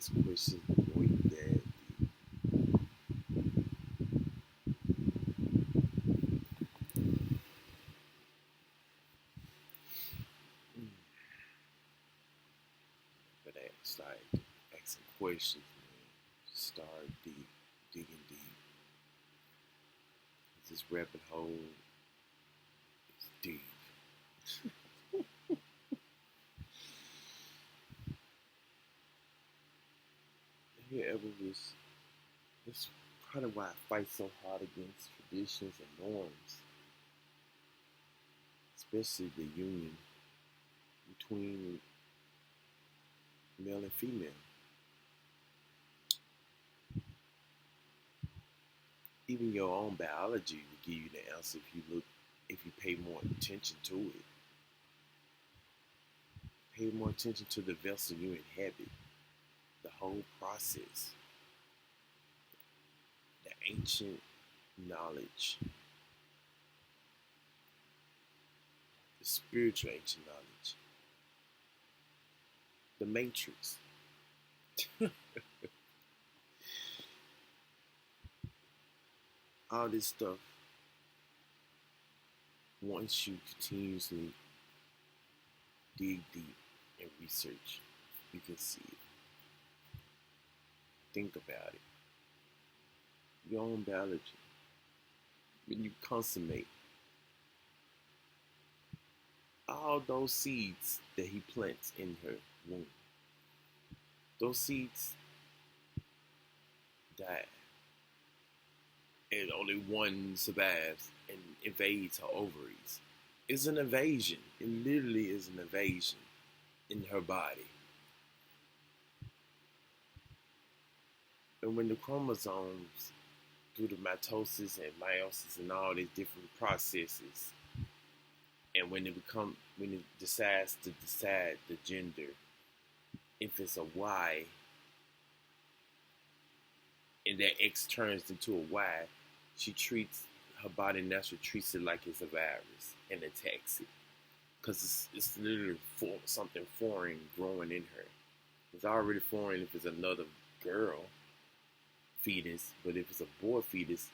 some questions before you get but it's like asking questions, man. Start deep, digging deep. This rabbit hole is deep. Have you ever was that's part of why I fight so hard against traditions and norms, especially the union between male and female. Even your own biology will give you the answer if you pay more attention to it. Pay more attention to the vessel you inhabit, the whole process, the ancient knowledge, the spiritual ancient knowledge, the matrix. All this stuff, once you continuously dig deep and research, you can see it. Think about it. Your own biology. When you consummate all those seeds that he plants in her womb, those seeds die, and only one survives and invades her ovaries. It's an invasion. It literally is an invasion in her body. And when the chromosomes, through the mitosis and meiosis and all these different processes, and when it decides to decide the gender, if it's a Y, and that X turns into a Y, her body naturally treats it like it's a virus and attacks it. Because it's literally something foreign growing in her. It's already foreign if it's another girl fetus, but if it's a boy fetus,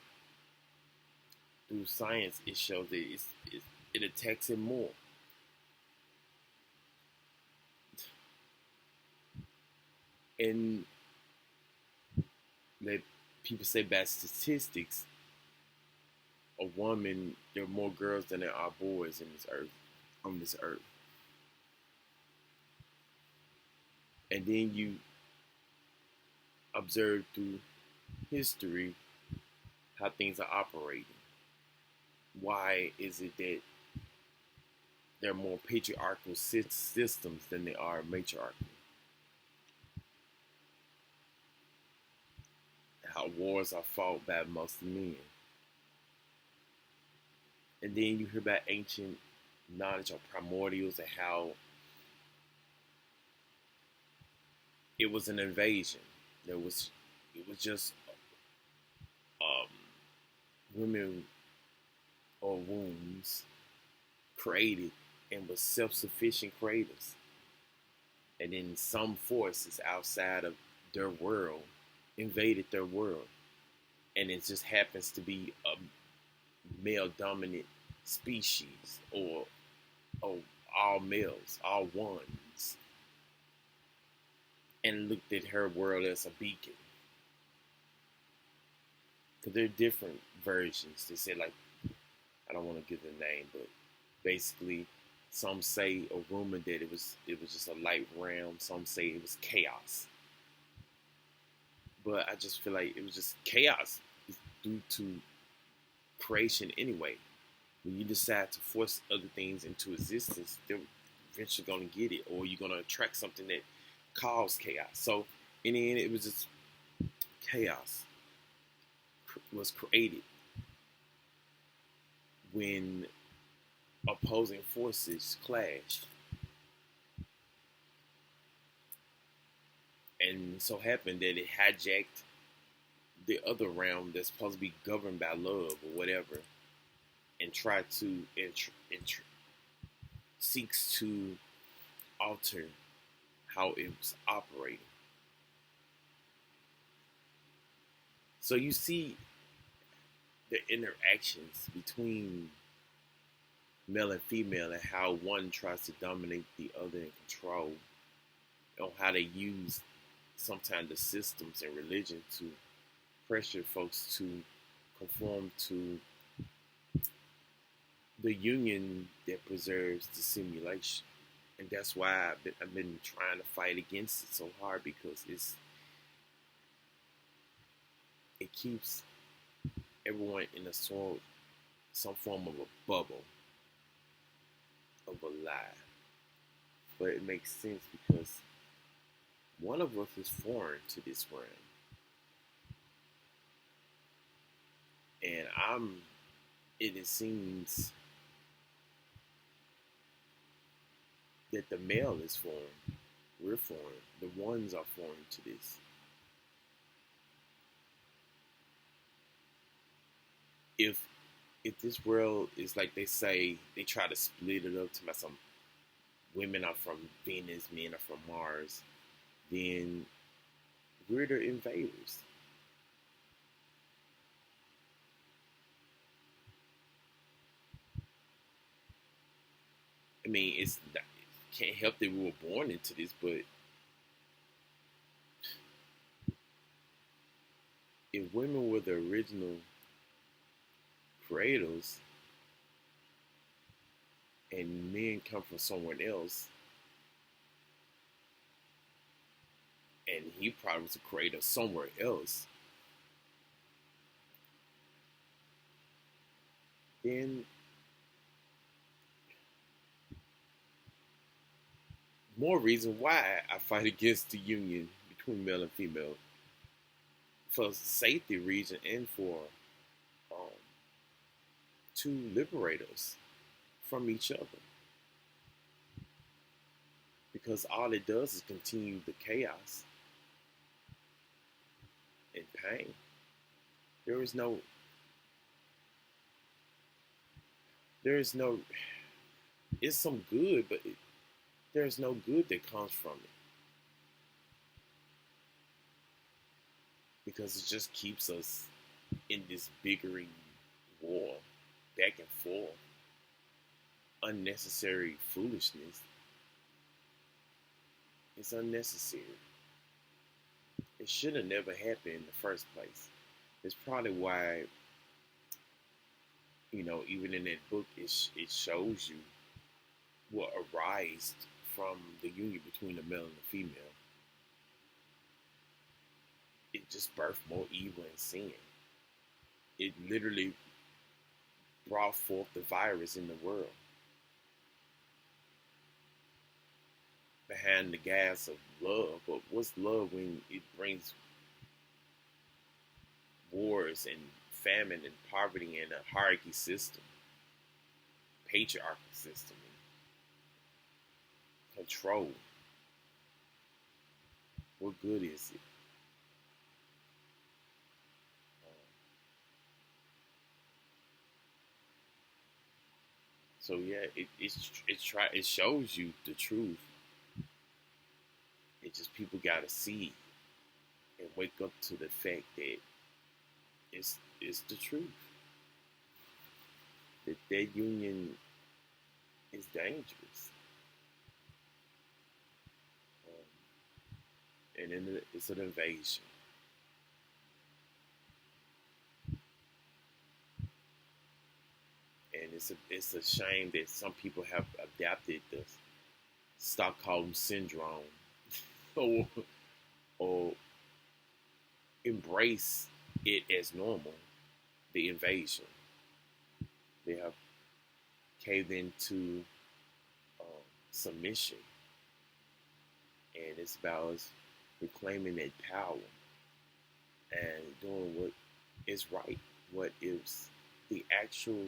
through science it shows that it attacks it more. And that people say by statistics, there are more girls than there are boys on this earth. And then you observe through history how things are operating. Why is it that there are more patriarchal systems than there are matriarchal? How wars are fought by most men. And then you hear about ancient knowledge or primordials and how it was an invasion. It was just um, women or wombs created and was self-sufficient creators. And then some forces outside of their world invaded their world. And it just happens to be a male dominant species or all males, all ones. And looked at her world as a beacon. Because there are different versions. They say, like, I don't want to give the name, but basically some say or rumor that it was just a light realm. Some say it was chaos. But I just feel like it was just chaos due to creation anyway. When you decide to force other things into existence, they're eventually going to get it, or you're going to attract something that caused chaos. So in the end, it was just chaos was created when opposing forces clashed. And so happened that it hijacked the other realm that's supposed to be governed by love or whatever, and tried to seeks to alter how it was operating. So you see the interactions between male and female and how one tries to dominate the other and control, on how they use sometimes the systems and religion to pressure folks to conform to the union that preserves the simulation. And that's why I've been trying to fight against it so hard, because it keeps everyone in some form of a bubble of a lie. But it makes sense because one of us is foreign to this realm, and it seems that the male is foreign. We're foreign. The ones are foreign to this. If if this world is like they say, they try to split it up to my some women are from Venus, men are from Mars, then we're the invaders. I mean, can't help that we were born into this, but if women were the original creators and men come from someone else, and he probably was a creator somewhere else, then more reason why I fight against the union between male and female, for safety reason and for um, to liberate us from each other. Because all it does is continue the chaos and pain. There is no, there is no, it's some good, but there's no good that comes from it, because it just keeps us in this bickering war, back and forth, unnecessary foolishness. It's unnecessary. It should have never happened in the first place. It's probably why, even in that book, it shows you what arised from the union between the male and the female. It just birthed more evil and sin. It literally brought forth the virus in the world, behind the gas of love. But what's love when it brings wars and famine and poverty and a hierarchy system, patriarchal system, and control? What good is it? So yeah, it shows you the truth. It just, people gotta see and wake up to the fact that it's the truth. That union is dangerous, and then it's an invasion. And it's a shame that some people have adapted the Stockholm syndrome, or or embrace it as normal, the invasion. They have caved into submission, and it's about us reclaiming that power and doing what is right, what is the actual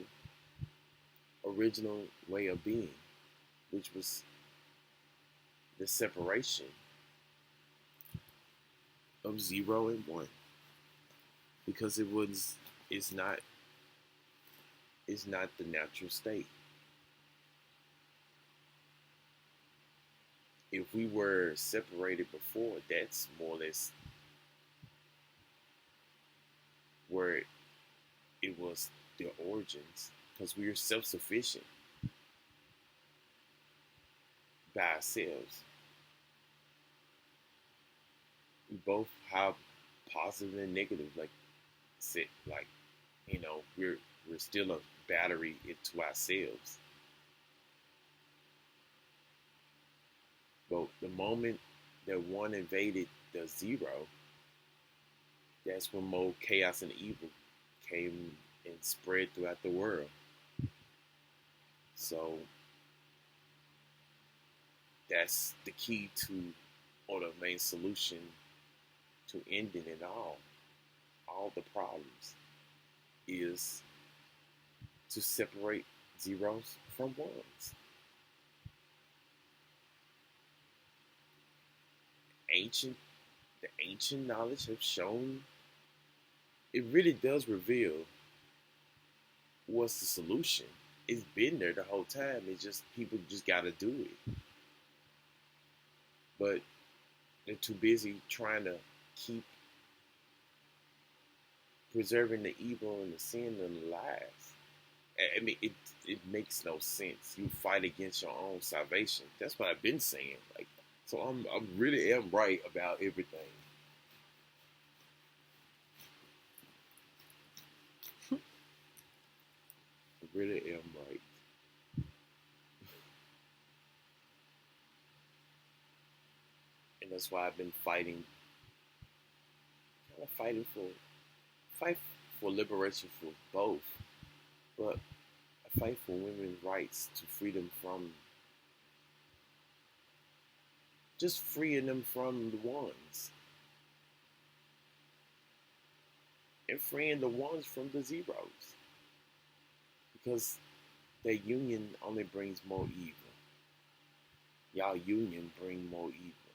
original way of being, which was the separation of zero and one, because it's not the natural state. If we were separated before, that's more or less where it was the origins, because we are self-sufficient by ourselves. We both have positive and negative, like sit like we're still a battery to ourselves. But the moment that one invaded the zero, that's when more chaos and evil came and spread throughout the world. So that's the key to, or the main solution to ending it all the problems, is to separate zeros from ones. Ancient, the ancient knowledge have shown it really does reveal what's the solution. It's been there the whole time. It's just people just got to do it. But they're too busy trying to keep preserving the evil and the sin and the lies. I mean, it makes no sense. You fight against your own salvation. That's what I've been saying. Like, so I really am right about everything. I really am right. And that's why I've been fighting, kind of fight for liberation for both, but I fight for women's rights to freedom from, just freeing them from the ones, and freeing the ones from the zeros, because their union only brings more evil. Y'all union bring more evil.